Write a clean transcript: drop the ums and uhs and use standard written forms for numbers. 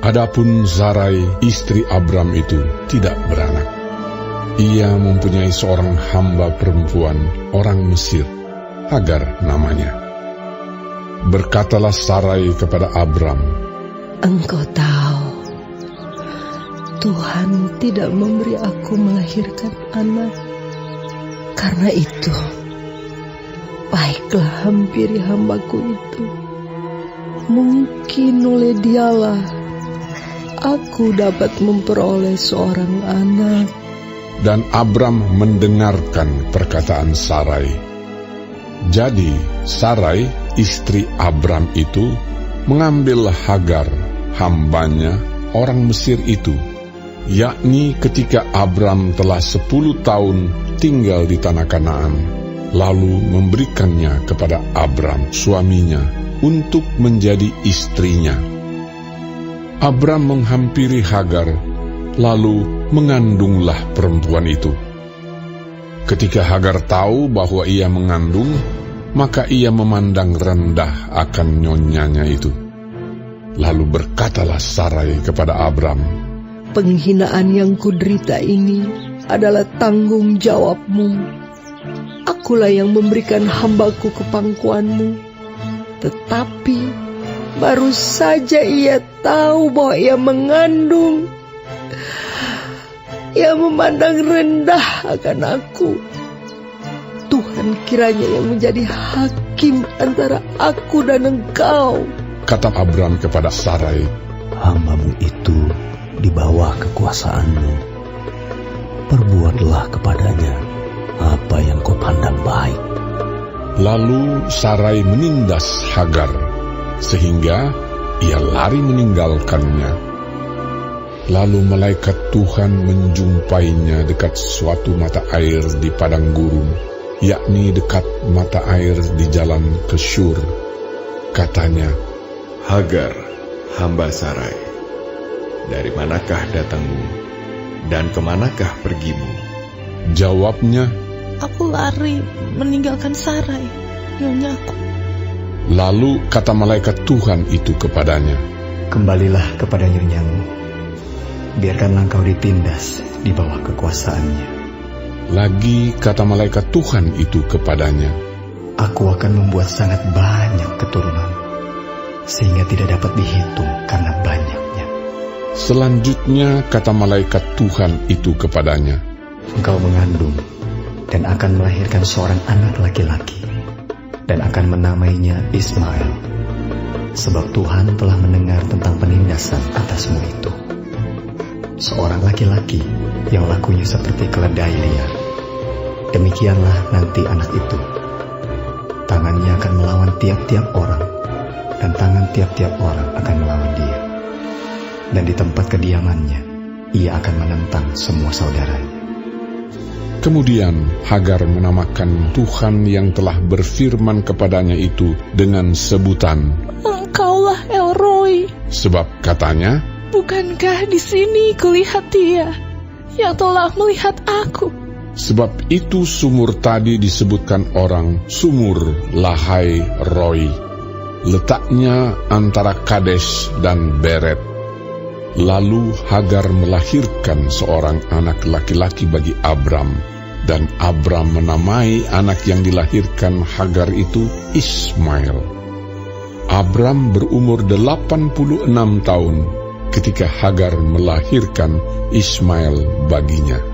Adapun Sarai, istri Abram itu tidak beranak. Ia mempunyai seorang hamba perempuan, orang Mesir, Hagar namanya. Berkatalah Sarai kepada Abram, "Engkau tahu, Tuhan tidak memberi aku melahirkan anak. Karena itu, baiklah hampiri hambaku itu. Mungkin oleh dialah aku dapat memperoleh seorang anak." Dan Abram mendengarkan perkataan Sarai. Jadi Sarai, istri Abram itu, mengambil Hagar, hambanya, orang Mesir itu, yakni ketika Abram telah 10 tahun tinggal di tanah Kanaan, lalu memberikannya kepada Abram, suaminya, untuk menjadi istrinya. Abram menghampiri Hagar, lalu mengandunglah perempuan itu. Ketika Hagar tahu bahwa ia mengandung, maka ia memandang rendah akan nyonyanya itu. Lalu berkatalah Sarai kepada Abram, "Penghinaan yang kuderita ini adalah tanggung jawabmu. Akulah yang memberikan hambaku ke pangkuanmu. Tetapi baru saja ia tahu bahwa ia mengandung. Ia memandang rendah akan aku. Tuhan kiranya yang menjadi hakim antara aku dan engkau." Kata Abram kepada Sarai, "Hambamu itu di bawah kekuasaanmu. Perbuatlah kepadanya apa yang kau pandang baik." Lalu Sarai menindas Hagar, sehingga ia lari meninggalkannya. Lalu malaikat Tuhan menjumpainya dekat suatu mata air di padang gurun, yakni dekat mata air di jalan ke Syur. Katanya, "Hagar, hamba Sarai, dari manakah datangmu, dan kemanakah pergimu?" Jawabnya, "Aku lari meninggalkan Sarai, nyonyaku." Lalu kata malaikat Tuhan itu kepadanya, "Kembalilah kepada nyonyamu. Biarkanlah engkau ditindas di bawah kekuasaannya." Lagi kata malaikat Tuhan itu kepadanya, "Aku akan membuat sangat banyak keturunan, sehingga tidak dapat dihitung karena banyaknya." Selanjutnya kata malaikat Tuhan itu kepadanya, "Engkau mengandung dan akan melahirkan seorang anak laki-laki, dan akan menamainya Ismail, sebab Tuhan telah mendengar tentang penindasan atasmu itu. Seorang laki-laki yang lakunya seperti keledai liar. Demikianlah nanti anak itu. Tangannya akan melawan tiap-tiap orang, dan tangan tiap-tiap orang akan melawan dia. Dan di tempat kediamannya, ia akan menentang semua saudaranya." Kemudian Hagar menamakan Tuhan yang telah berfirman kepadanya itu dengan sebutan, "Engkaulah El Roi." Sebab katanya, "Bukankah di sini kulihat Dia yang telah melihat aku?" Sebab itu sumur tadi disebutkan orang Sumur Lahai Roi. Letaknya antara Kades dan Beret. Lalu Hagar melahirkan seorang anak laki-laki bagi Abram, dan Abram menamai anak yang dilahirkan Hagar itu Ismail. Abram berumur 86 tahun ketika Hagar melahirkan Ismail baginya.